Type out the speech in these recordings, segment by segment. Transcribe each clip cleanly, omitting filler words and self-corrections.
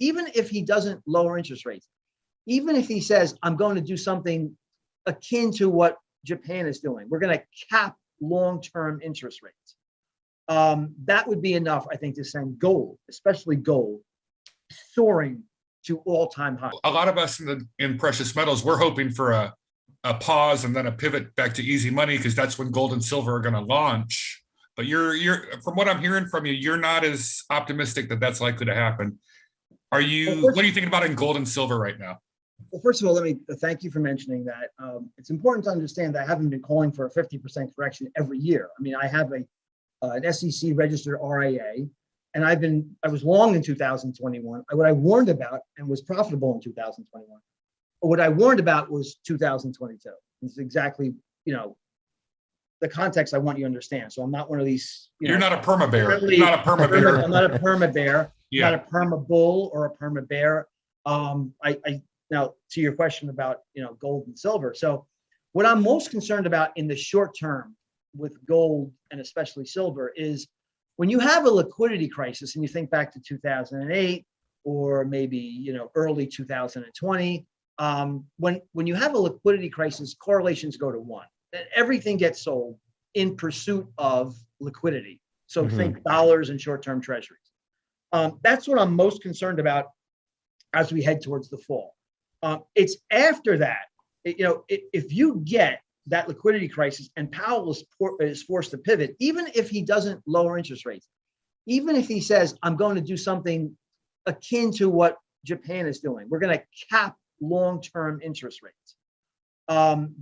even if he doesn't lower interest rates, even if he says, I'm going to do something akin to what Japan is doing, we're going to cap long-term interest rates. That would be enough, I think, to send gold, especially gold, soaring to all-time highs. A lot of us in precious metals, we're hoping for a pause and then a pivot back to easy money, because that's when gold and silver are going to launch. But you're from what I'm hearing from you, you're not as optimistic that that's likely to happen. Are you? What are you thinking about in gold and silver right now? Well, first of all, let me thank you for mentioning that. It's important to understand that I haven't been calling for a 50% correction every year. I mean, I have an SEC registered RIA, and I was long in 2021. What I warned about and was profitable in 2021. But what I warned about was 2022. It's exactly, the context I want you to understand. So I'm not one of these. You're not a perma bear. You're not a perma bear. I'm not a perma bear. Yeah. Not a perma bull or a perma bear. Now to your question about gold and silver. So what I'm most concerned about in the short term with gold and especially silver is when you have a liquidity crisis, and you think back to 2008 or maybe early 2020. When you have a liquidity crisis, correlations go to 1. And everything gets sold in pursuit of liquidity. So think dollars and short-term treasuries. That's what I'm most concerned about as we head towards the fall. It's after that, if you get that liquidity crisis and Powell is forced to pivot, even if he doesn't lower interest rates, even if he says, I'm going to do something akin to what Japan is doing, we're going to cap long-term interest rates.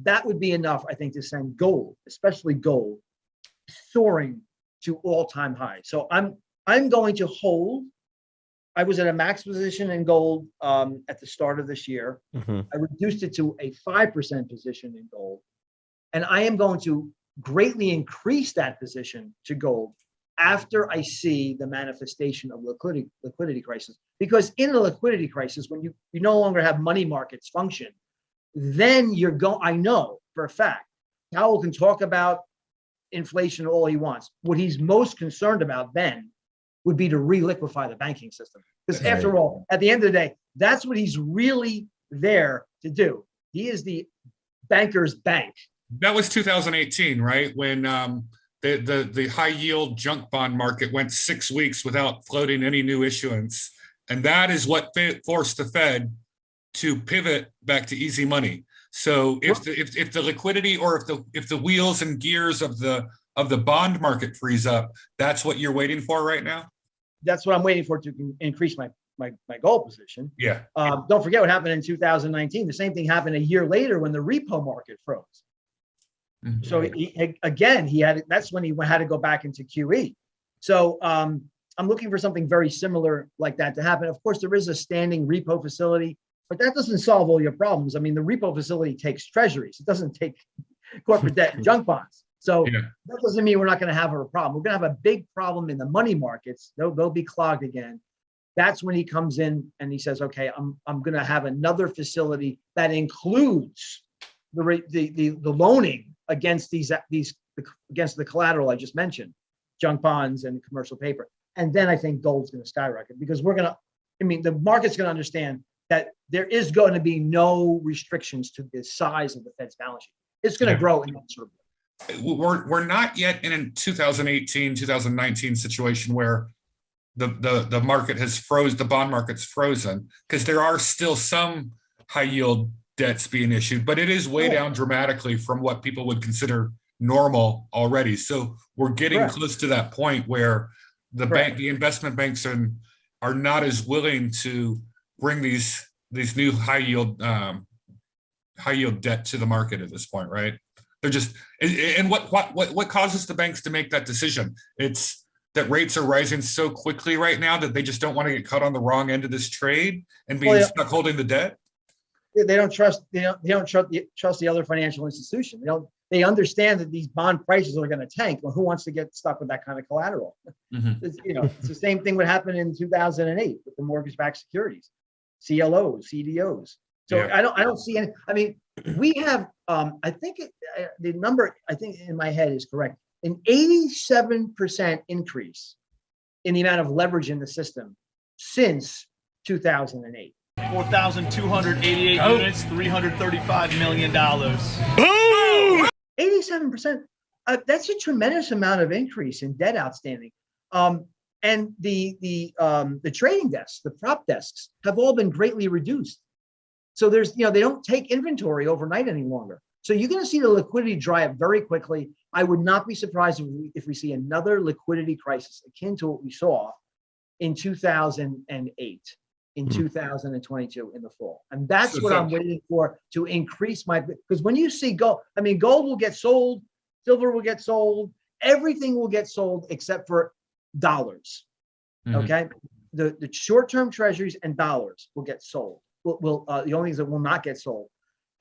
That would be enough, I think, to send gold, especially gold, soaring to all-time highs. So I'm going to hold. I was at a max position in gold at the start of this year. I reduced it to a 5% position in gold, and I am going to greatly increase that position to gold after I see the manifestation of liquidity crisis. Because in a liquidity crisis, when you no longer have money markets function, then I know for a fact, Powell can talk about inflation all he wants. What he's most concerned about then would be to re-liquefy the banking system. Because after all, at the end of the day, that's what he's really there to do. He is the banker's bank. That was 2018, right? When the high yield junk bond market went 6 weeks without floating any new issuance. And that is what forced the Fed to pivot back to easy money. So if the liquidity or if the wheels and gears of the bond market freeze up, that's what you're waiting for right now? That's what I'm waiting for to increase my gold position. Yeah. Don't forget what happened in 2019. The same thing happened a year later when the repo market froze. So that's when he had to go back into QE. So I'm looking for something very similar like that to happen. Of course, there is a standing repo facility, but that doesn't solve all your problems. I mean, the repo facility takes treasuries. It doesn't take corporate debt and junk bonds. So that doesn't mean we're not going to have a problem. We're going to have a big problem in the money markets. They'll be clogged again. That's when he comes in and he says, okay, I'm going to have another facility that includes the loaning against against the collateral I just mentioned, junk bonds and commercial paper. And then I think gold's going to skyrocket because the market's going to understand that there is going to be no restrictions to the size of the Fed's balance sheet. It's going to grow inexorably. We're not yet in a 2018, 2019 situation where the market has froze, the bond market's frozen, because there are still some high yield debts being issued, but it is way down dramatically from what people would consider normal already. So we're getting close to that point where the investment banks are not as willing to bring these new high yield debt to the market at this point, right? They're just, and what causes the banks to make that decision? It's that rates are rising so quickly right now that they just don't want to get caught on the wrong end of this trade and being stuck holding the debt. They don't trust the other financial institution. They understand that these bond prices are going to tank. Well, who wants to get stuck with that kind of collateral? It's the same thing would happen in 2008 with the mortgage-backed securities, CLOs, CDOs. So I don't see any. I mean, we have. I think the number I think in my head is correct. An 87% increase in the amount of leverage in the system since 2008. 4,288 units, $335 million. 87%. That's a tremendous amount of increase in debt outstanding. And the trading desks, the prop desks, have all been greatly reduced. So there's, they don't take inventory overnight any longer. So you're going to see the liquidity dry up very quickly. I would not be surprised if we see another liquidity crisis akin to what we saw in 2008, in 2022 in the fall. And that's what I'm waiting for to increase because when you see gold, gold will get sold, silver will get sold, everything will get sold except for dollars. Okay. The short-term treasuries and dollars will get sold. The only things that will not get sold.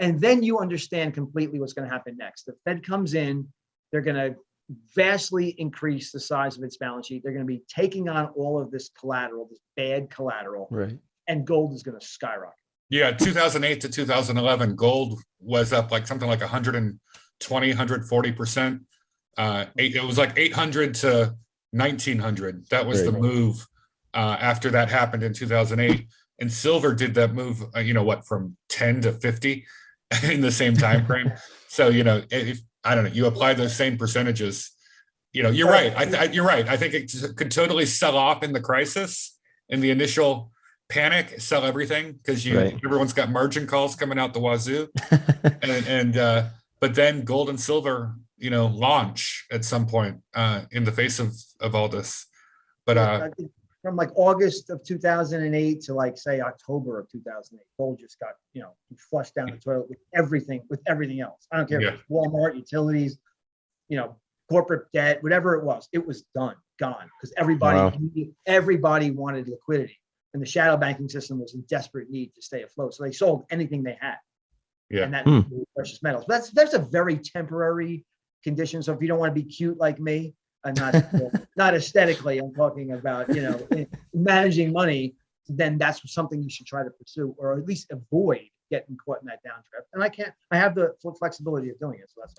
And then you understand completely what's going to happen next. The Fed comes in, they're going to vastly increase the size of its balance sheet. They're going to be taking on all of this collateral, this bad collateral, right? And gold is going to skyrocket. Yeah, 2008 to 2011, gold was up like something like 120, 140%. It was like 800 to 1900. That was the move after that happened in 2008. And silver did that move, from 10 to 50 in the same time frame. So, if I don't know, you apply those same percentages, you're right. You're right. I think it could totally sell off in the crisis, in the initial panic, sell everything because everyone's got margin calls coming out the wazoo, but then gold and silver, launch at some point in the face of all this. But from like August of 2008 to like say October of 2008, gold just got flushed down the toilet with everything else. I don't care if it was Walmart, utilities, corporate debt, whatever it was gone because everybody wanted liquidity, and the shadow banking system was in desperate need to stay afloat. So they sold anything they had, and that precious metals. But that's a very temporary condition. So if you don't want to be cute like me. Not aesthetically, I'm talking about, managing money, then that's something you should try to pursue or at least avoid getting caught in that downdraft. And I have the flexibility of doing it. So that's